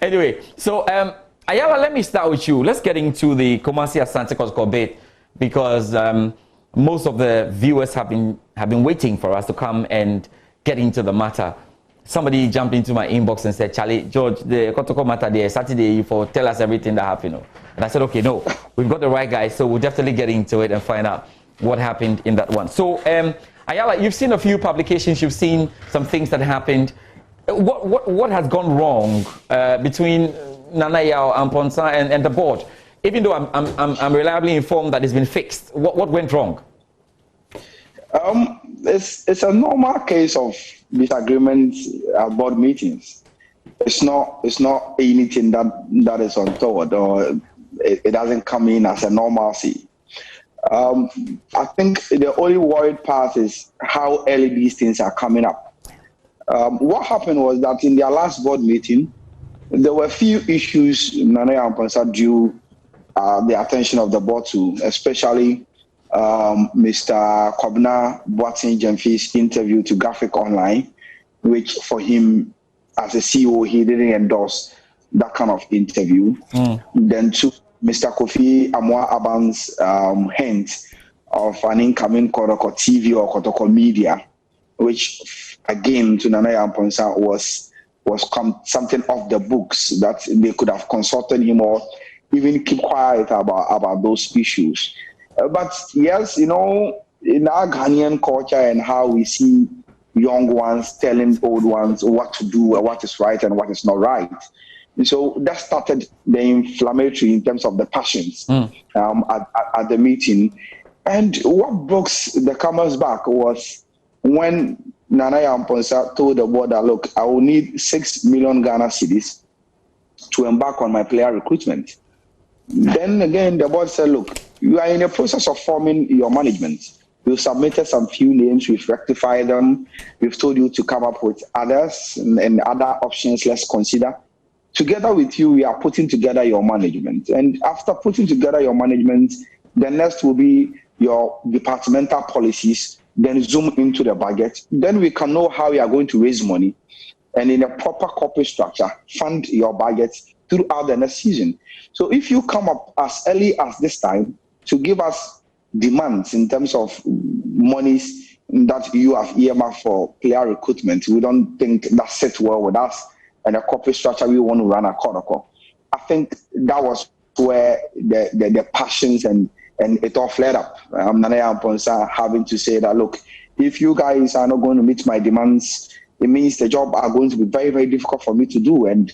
Anyway, so Ayala, let me start with you. Let's get into the Kumasi Asante Kotoko bit, because most of the viewers have been waiting for us to come and get into the matter. Somebody jumped into my inbox and said, Charlie, George, the Kotoko matter there, Saturday, for tell us everything that happened. And I said, okay, no, we've got the right guy, so we'll definitely get into it and find out what happened in that one. So, Ayala, you've seen a few publications, you've seen some things that happened. What has gone wrong between Nana Yao and Ponsa and the board? Even though I'm reliably informed that it's been fixed, what went wrong? It's a normal case of disagreements at board meetings. It's not anything that is untoward, or it doesn't come in as a normalcy. I think the only worried part is how early these things are coming up. What happened was that in their last board meeting, there were a few issues Nana and Ponsa drew the attention of the board to, especially Mr. Kwabena Boateng Jemfi's interview to Graphic Online, which for him as a CEO, he didn't endorse that kind of interview. Then to Mr. Kofi Amwa-Aban's hint of an incoming Kotoko TV or Kotoko Media, which again to Nana and Ponsa was something off the books, that they could have consulted him or even keep quiet about those issues. But yes, in our Ghanaian culture and how we see young ones telling old ones what to do, what is right and what is not right. And so that started the inflammatory in terms of the passions at the meeting. And what broke the camel's back was when Nana Ponsa told the board that, look, I will need 6 million Ghana cedis to embark on my player recruitment. Then again, the board said, look, you are in the process of forming your management. We've submitted some few names, we've rectified them. We've told you to come up with others and other options let's consider. Together with you, we are putting together your management. And after putting together your management, the next will be your departmental policies, then zoom into the budget. Then we can know how we are going to raise money. And in a proper corporate structure, fund your budget throughout the next season. So if you come up as early as this time to give us demands in terms of monies that you have earmarked for player recruitment, we don't think that sits well with us and the corporate structure we want to run at Kotoko. I think that was where the passions and it all flared up. Nana and Ponsa having to say that, look, if you guys are not going to meet my demands, it means the job are going to be very, very difficult for me to do. And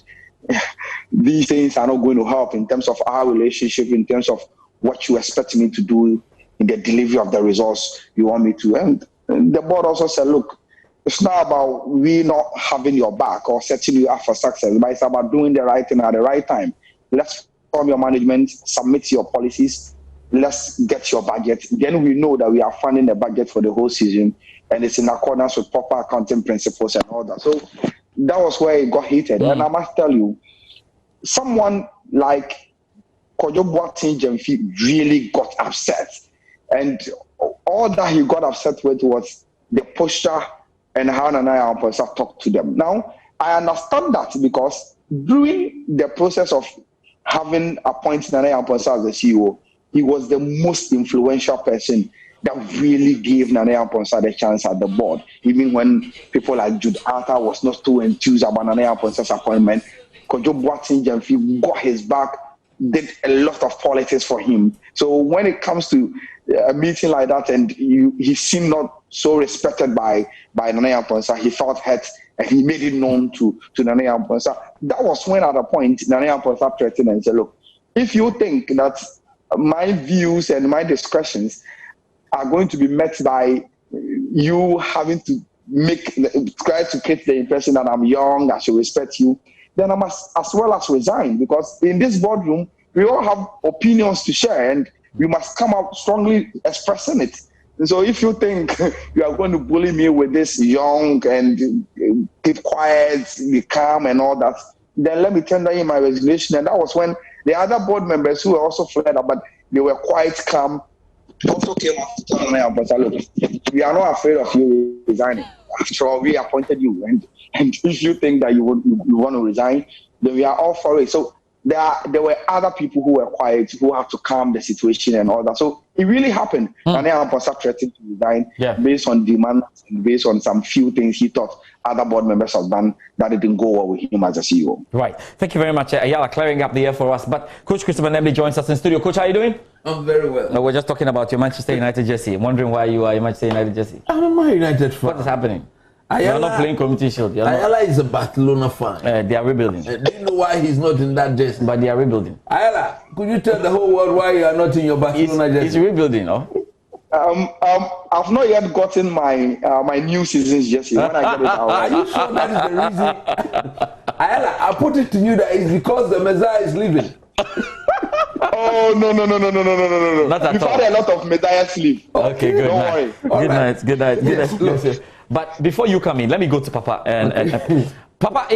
these things are not going to help in terms of our relationship, in terms of what you expect me to do in the delivery of the results you want me to. And the board also said, look, it's not about we not having your back or setting you up for success, but it's about doing the right thing at the right time. Let's form your management, submit your policies, let's get your budget. Then we know that we are funding the budget for the whole season and it's in accordance with proper accounting principles and all that. So that was where it got heated. And I must tell you, someone like Kotoko Boateng Jemfi really got upset. And all that he got upset with was the posture and how Nana Ponsa talked to them. Now, I understand that because during the process of having appointed Nana Ponsa as the CEO, he was the most influential person that really gave Nana Ponsa the chance at the board. Even when people like Jude Atta was not too enthused about Nana Ponsa's appointment, Kotoko Boateng Jemfi got his back, did a lot of politics for him. So when it comes to a meeting like that and he seemed not so respected by Nana Ponsa, he felt hurt and he made it known to Nana Ponsa. That was when at a point Nana Ponsa threatened and said, look, if you think that my views and my discretions are going to be met by you having to try to create the impression that I'm young, I should respect you, then I must as well as resign, because in this boardroom, we all have opinions to share and we must come out strongly expressing it. And so if you think you are going to bully me with this young and keep quiet, be calm and all that, then let me tender in my resignation. And that was when the other board members who were also fed up, but they were quite calm, also came up to tell me, but look, we are not afraid of you resigning. After all, we appointed you. And if you think that you want to resign, then we are all for it. So there were other people who were quiet, who had to calm the situation and all that. So it really happened. And then Apostle threatened to resign based on demands and based on some few things he thought other board members have done that didn't go well with him as a CEO. Right. Thank you very much, Ayala, clearing up the air for us. But Coach Christopher Nimley joins us in studio. Coach, how are you doing? I'm very well. No, we're just talking about your Manchester United jersey. I'm wondering why you are a Manchester United jersey. I'm a Man United fan. What is happening? Ayala, you're not playing Community Shield. Ayala is a Barcelona fan. They are rebuilding. Do you know why he's not in that jersey? But they are rebuilding. Ayala, could you tell the whole world why you are not in your Barcelona jersey? He's rebuilding, no? I've not yet gotten my my new season's jersey. When I get it, Are you sure that is the reason? Ayala, I put it to you that it's because the Messiah is leaving. Oh no. Not at You've all. had a lot of Messiah sleep. Okay, good Don't night. worry. Good night. Yes. But before you come in, let me go to Papa. And Papa,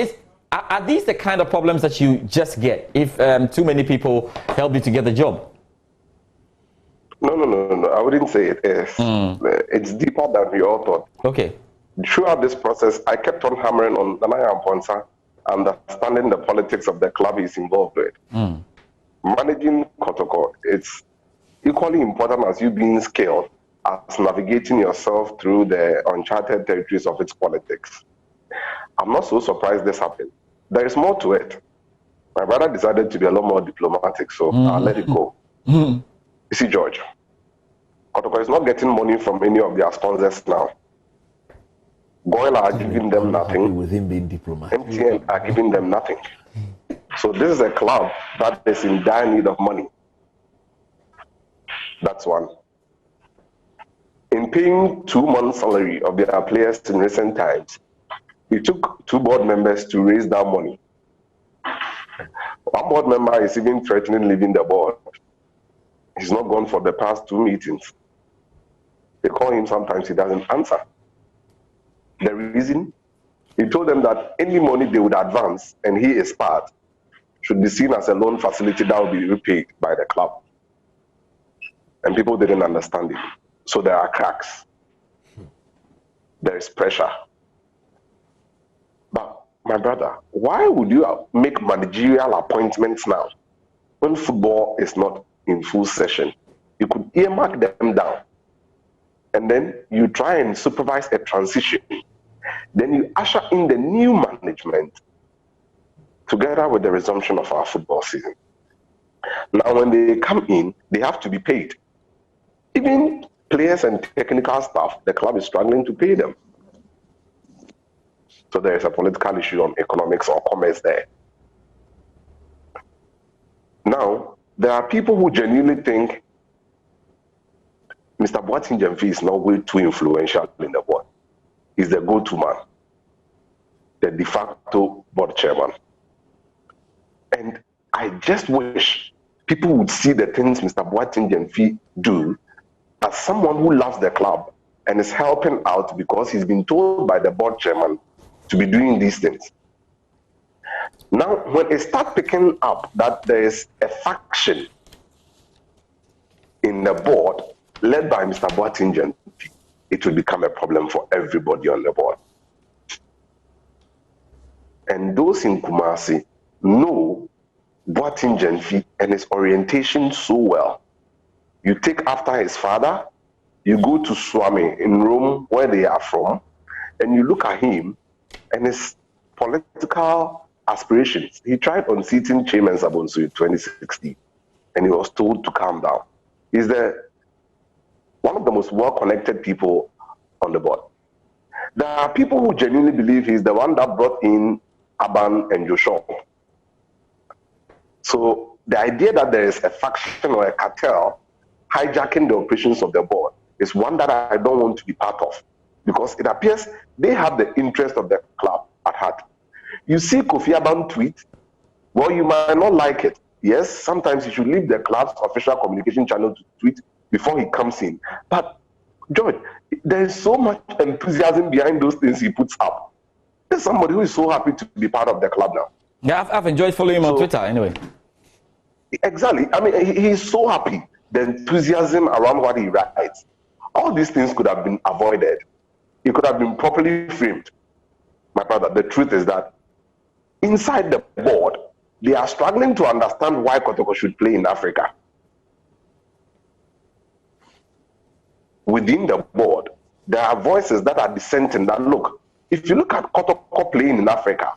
are these the kind of problems that you just get if too many people help you to get the job? No. I wouldn't say it is. It's deeper than we all thought. Okay. Throughout this process, I kept on hammering on Nana Amponsa, understanding the politics of the club he's involved with. Managing Kotoko, it's equally important as you being skilled as navigating yourself through the uncharted territories of its politics. I'm not so surprised this happened. There is more to it. My brother decided to be a lot more diplomatic, so I'll let it go. You see, George, Kotoko is not getting money from any of their sponsors now. Goyle are giving them nothing. With him being diplomatic. MTN are giving them nothing. So this is a club that is in dire need of money. That's one. In paying 2 months' salary of their players in recent times, it took 2 board members to raise that money. One board member is even threatening leaving the board. He's not gone for the past 2 meetings. They call him sometimes, he doesn't answer. The reason? He told them that any money they would advance, and he is part, should be seen as a loan facility that will be repaid by the club. And people didn't understand it. So there are cracks. There is pressure. But my brother, why would you make managerial appointments now when football is not in full session? You could earmark them down. And then you try and supervise a transition. Then you usher in the new management together with the resumption of our football season. Now, when they come in, they have to be paid. Even players and technical staff, the club is struggling to pay them. So there is a political issue on economics or commerce there. Now, there are people who genuinely think Mr. Boateng Jemfi is not way too influential in the board. He's the go-to man, the de facto board chairman. And I just wish people would see the things Mr. Boateng Jemfi do as someone who loves the club and is helping out because he's been told by the board chairman to be doing these things. Now, when it starts picking up that there is a faction in the board led by Mr. Boateng Jemfi, it will become a problem for everybody on the board. And those in Kumasi know Boateng Jemfi and his orientation so well. You take after his father, you go to Stormy in Rome, where they are from, and you look at him and his political aspirations. He tried unseating Chairman Sabonsu in 2016, and he was told to calm down. He's one of the most well-connected people on the board. There are people who genuinely believe he's the one that brought in Aban and Joshua. So the idea that there is a faction or a cartel hijacking the operations of the board is one that I don't want to be part of, because it appears they have the interest of the club at heart. You see Kofi Aban tweet, well, you might not like it. Yes, sometimes you should leave the club's official communication channel to tweet before he comes in. But George, there is so much enthusiasm behind those things he puts up. There's somebody who is so happy to be part of the club now. Yeah, I've enjoyed following him on Twitter anyway. Exactly. I mean, he's so happy. The enthusiasm around what he writes. All these things could have been avoided. It could have been properly framed. My brother, the truth is that inside the board, they are struggling to understand why Kotoko should play in Africa. Within the board, there are voices that are dissenting that, look, if you look at Kotoko playing in Africa,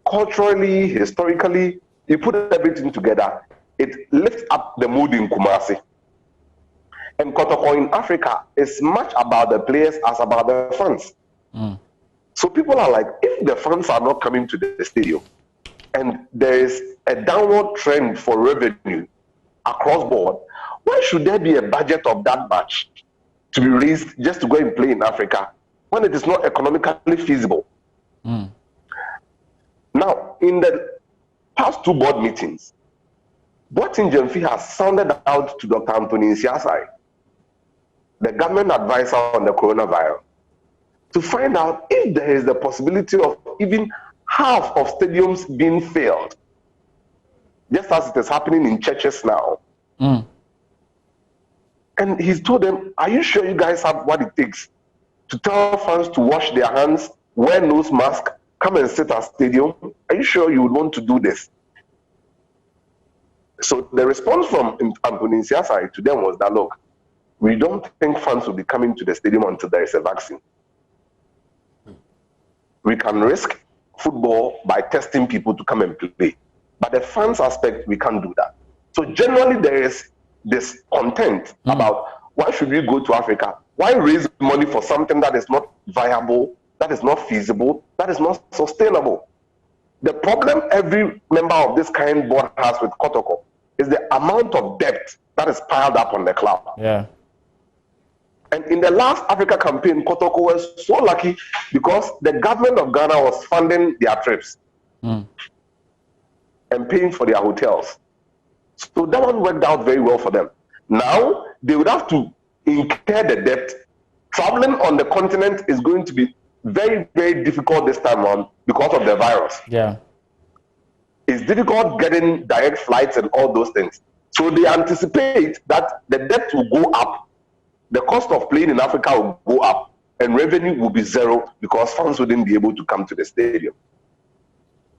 culturally, historically, you put everything together, it lifts up the mood in Kumasi. And Kotoko in Africa is much about the players as about the fans. So people are like, if the fans are not coming to the stadium, and there is a downward trend for revenue across board, why should there be a budget of that much to be raised just to go and play in Africa when it is not economically feasible? Now, in the past 2 board meetings, Boatin Jemfi has sounded out to Dr. Anthony Nsiasai, the government advisor on the coronavirus, to find out if there is the possibility of even half of stadiums being filled, just as it is happening in churches now. And he's told them, are you sure you guys have what it takes to tell fans to wash their hands, wear nose mask, come and sit at stadium? Are you sure you would want to do this? So the response from Anthony Nsiasai to them was that, look, we don't think fans will be coming to the stadium until there is a vaccine. We can risk football by testing people to come and play. But the fans aspect, we can't do that. So generally there is this content about why should we go to Africa? Why raise money for something that is not viable, that is not feasible, that is not sustainable? The problem every member of this kind board has with Kotoko is the amount of debt that is piled up on the club. Yeah. And in the last Africa campaign, Kotoko was so lucky because the government of Ghana was funding their trips and paying for their hotels. So that one worked out very well for them. Now, they would have to incur the debt. Traveling on the continent is going to be very, very difficult this time on because of the virus. Yeah. It's difficult getting direct flights and all those things. So they anticipate that the debt will go up, the cost of playing in Africa will go up, and revenue will be zero because fans wouldn't be able to come to the stadium.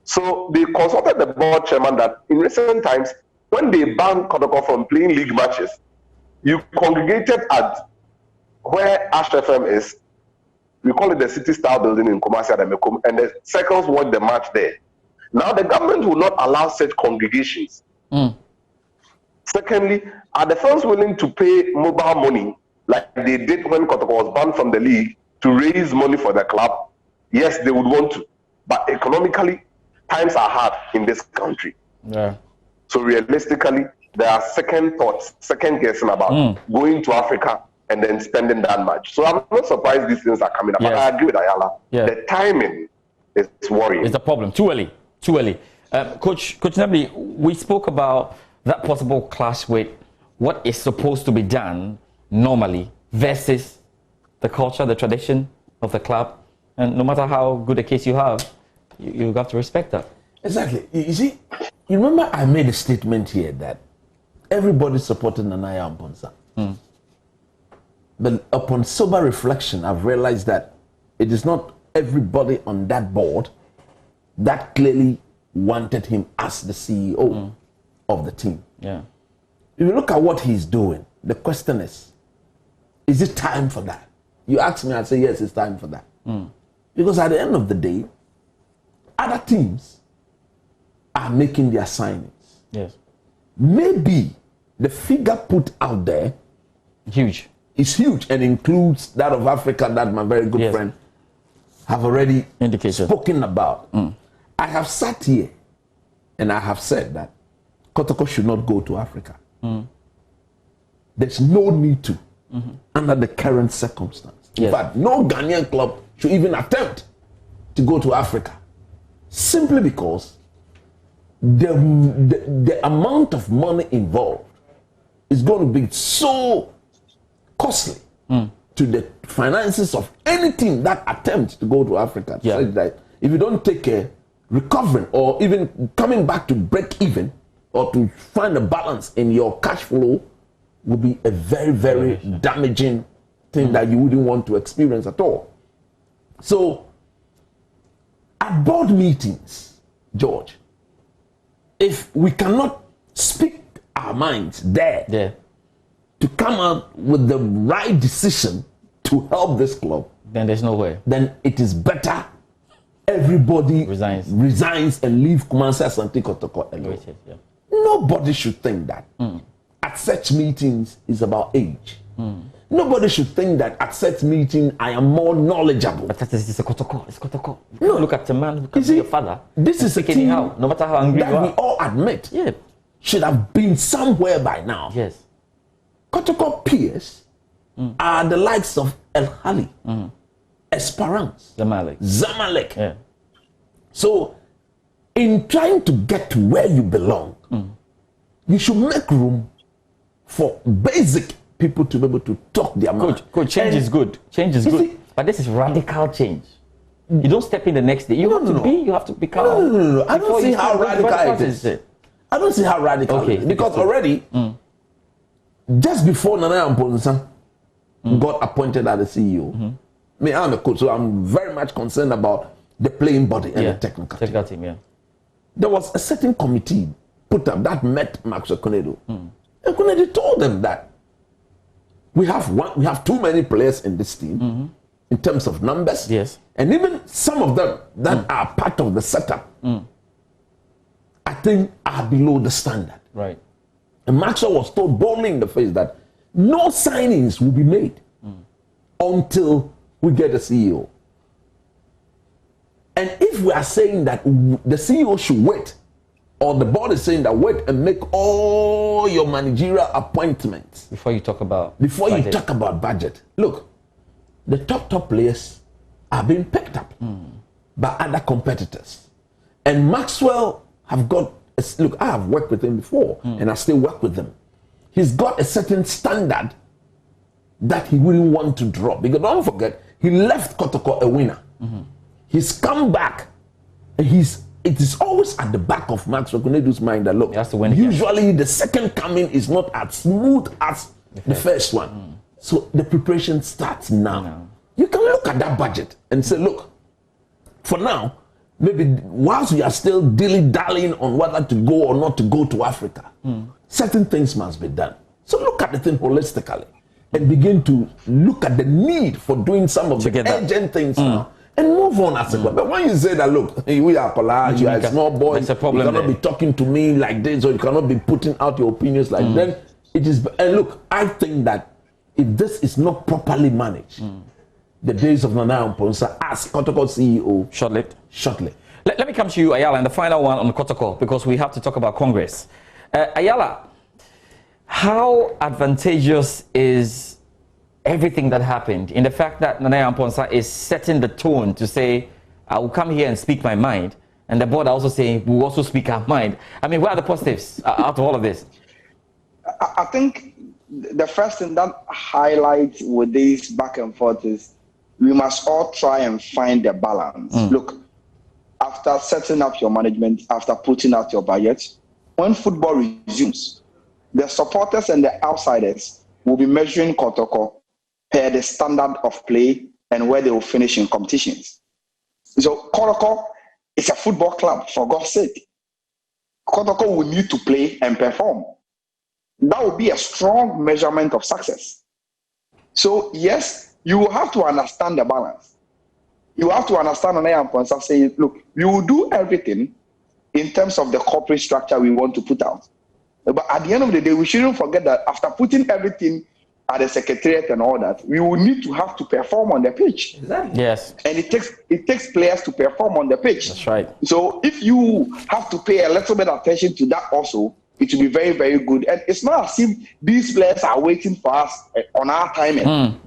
So they consulted the board chairman that in recent times, when they banned Kotoko from playing league matches, you congregated at where Ash FM is. We call it the City Star Building in Kumasi at Mekom, and the circles watch the match there. Now the government will not allow such congregations. Secondly, are the fans willing to pay mobile money like they did when Kotoko was banned from the league to raise money for the club? Yes, they would want to, but economically, times are hard in this country. Yeah. So realistically, there are second thoughts, second guessing about going to Africa and then spending that much. So I'm not surprised these things are coming up. Yes. But I agree with Ayala. Yeah. The timing is worrying. It's a problem. Too early. Too early. Coach Nimley, we spoke about that possible clash with what is supposed to be done normally versus the culture, the tradition of the club. And no matter how good a case you have, you have to respect that. Exactly. You see, you remember I made a statement here that everybody supported Nanaya Amponsa. But upon sober reflection, I've realized that it is not everybody on that board that clearly wanted him as the CEO of the team. Yeah. If you look at what he's doing, the question is it time for that? You ask me, I say, yes, it's time for that. Because at the end of the day, other teams are making their signings. Yes. Maybe the figure put out there Huge. is huge and includes that of Africa that my very good friend have already indicated, spoken about. I have sat here and I have said that Kotoko should not go to Africa. There's no need to under the current circumstance. In fact, no Ghanaian club should even attempt to go to Africa, simply because the amount of money involved is going to be so costly to the finances of any team that attempts to go to Africa. So that if you don't take a recovering or even coming back to break even or to find a balance in your cash flow, will be a very, very damaging thing that you wouldn't want to experience at all. So at board meetings, George, if we cannot speak our minds there to come out with the right decision to help this club, then there's no way. Then it is better everybody resigns and leave Kumasi Asante Kotoko alone. Yeah. Nobody should think that at such meetings is about age. Nobody should think that at such meeting I am more knowledgeable. But it's a Kotoko. It's Kotoko. No, look at the man who can be your father. This is a team no matter how angry that you are. we all admit should have been somewhere by now. Yes. Kotoko peers are the likes of El Hali, Esperance, Zamalek. Yeah. So, in trying to get to where you belong, you should make room for basic people to be able to talk their mind. Coach, change is good. Change is good. See, but this is radical change. You don't step in the next day. You have to become. No. I don't see how radical it is. I don't see how radical it is. Because already, just before Nana Amponsa got appointed as the CEO, me, I'm a coach, so I'm very much concerned about the playing body and the technical team. There was a certain committee put up that met Max Konedo. And Konedo told them that we have too many players in this team in terms of numbers. Yes. And even some of them that are part of the setup, I think are below the standard. Right. And Maxwell was told boldly in the face that no signings will be made until we get a CEO. And if we are saying that the CEO should wait, or the board is saying that wait and make all your managerial appointments before you talk about budget. Look, the top players are being picked up by other competitors. And Maxwell have got, look, I have worked with him before and I still work with him. He's got a certain standard that he wouldn't want to drop. Because don't forget, he left Kotoko a winner. He's come back and it is always at the back of Maxwell Konedu's mind that look, usually the second coming is not as smooth as the first one. So the preparation starts now. You can look at that budget and say, look, for now, maybe whilst we are still dilly-dallying on whether to go or not to go to Africa, certain things must be done. So look at the thing holistically and begin to look at the need for doing some of the urgent things now and move on as a club. But when you say that, look, we are collage, you are a small boy, you cannot be talking to me like this, or you cannot be putting out your opinions like then it is. And look, I think that if this is not properly managed, the days of Nana Amponsa as Kotoko CEO shortly. Let me come to you, Ayala, and the final one on Kotoko, because we have to talk about Congress. Ayala, how advantageous is everything that happened in the fact that Nana Amponsa is setting the tone to say, I will come here and speak my mind, and the board are also saying, we will also speak our mind. I mean, what are the positives out of all of this? I think the first thing that highlights with this back and forth is we must all try and find a balance. Look, after setting up your management, after putting out your budget, when football resumes, the supporters and the outsiders will be measuring Kotoko per the standard of play and where they will finish in competitions. So Kotoko is a football club, for God's sake. Kotoko will need to play and perform. That will be a strong measurement of success. So yes, you will have to understand the balance. You have to understand, and I am saying, look, we will do everything in terms of the corporate structure we want to put out. But at the end of the day, we shouldn't forget that after putting everything at the secretariat and all that, we will need to have to perform on the pitch. Exactly. Yes. And it takes players to perform on the pitch. That's right. So if you have to pay a little bit of attention to that also, it will be very, very good. And it's not as if these players are waiting for us on our timing.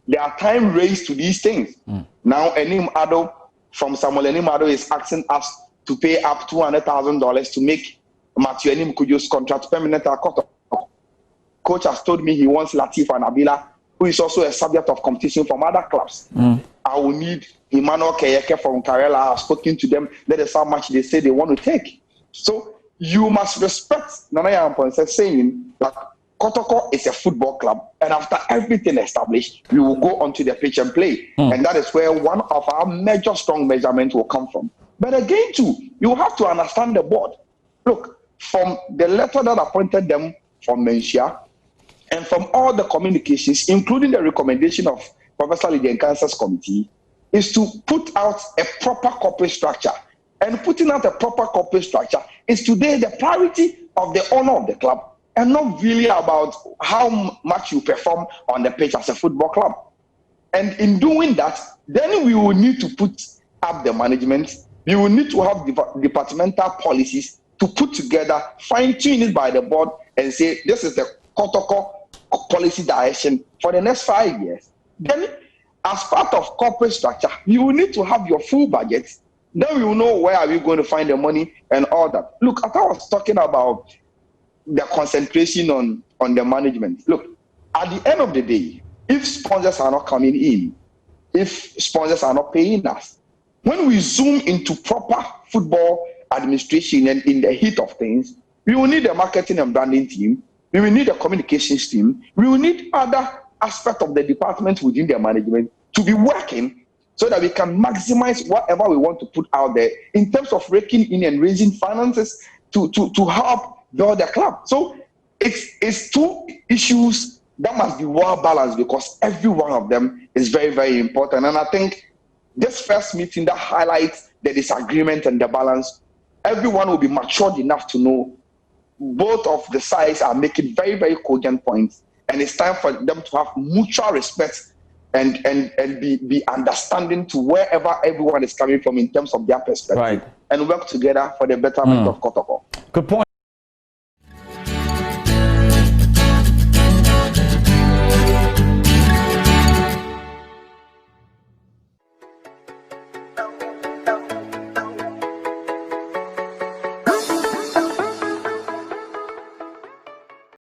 There are time raised to these things. Now, Enim Addo from Samuel Enim Addo is asking us to pay up $200,000 to make Matthew Enim Kudjo's contract permanent at Kotoko. Coach has told me he wants Latif and Abila, who is also a subject of competition from other clubs. I will need Emmanuel Keyeke from Karela. I have spoken to them. That is how much they say they want to take. So you must respect Nana Amponsa saying that Kotoko is a football club, and after everything established, we will go onto the pitch and play. And that is where one of our major strong measurements will come from. But again, too, you have to understand the board. Look, from the letter that appointed them from Menchia and from all the communications, including the recommendation of Professor Lydian Cancer's committee, is to put out a proper corporate structure. And putting out a proper corporate structure is today the priority of the owner of the club and not really about how much you perform on the pitch as a football club. And in doing that, then we will need to put up the management. We will need to have departmental policies to put together, fine-tune it by the board and say, this is the Kotoko policy direction for the next 5 years. Then, as part of corporate structure, you will need to have your full budget. Then we will know where are we going to find the money and all that. Look, Atta was talking about the concentration on the management. Look, at the end of the day, if sponsors are not coming in, if sponsors are not paying us, when we zoom into proper football administration and in the heat of things, we will need a marketing and branding team, we will need a communications team, we will need other aspects of the department within the management to be working so that we can maximize whatever we want to put out there in terms of raking in and raising finances to help build the club. So it's two issues that must be well balanced because every one of them is very, very important. And I think this first meeting that highlights the disagreement and the balance, everyone will be matured enough to know both of the sides are making very, very cogent points. And it's time for them to have mutual respect and be understanding to wherever everyone is coming from in terms of their perspective, and work together for the betterment of Kotoko. Good point.